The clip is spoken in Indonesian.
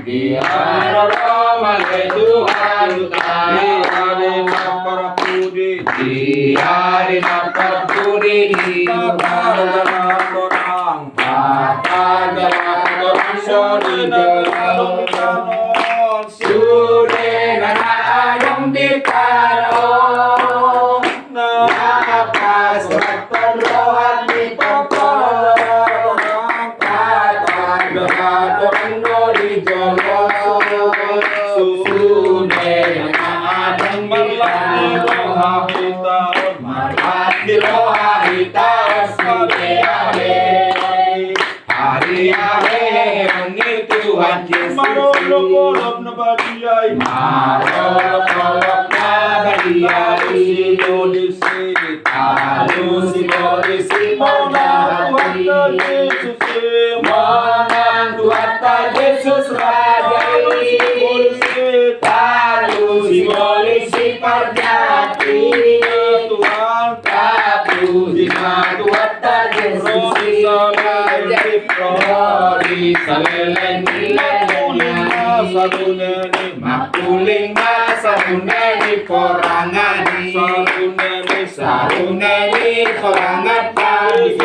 Di hari Tuhan Di hari Naparpudi Di hari Naparpudi orang kata jalan orang sore dalam sudah ayam di karong napa surat perlohan di pokok kata jalan orang di jalan sudah ayam di karong di roha hitam hari-hari ini Tuhan Yesus marolok-olok na badiyay marolok-olok na badiyay Alusi monang Tuhan Yesus rajai Alusi parjati Tuhan Tuhan Yesus rajai Rodi saleleni makuling saruneni porangani saruneni porangani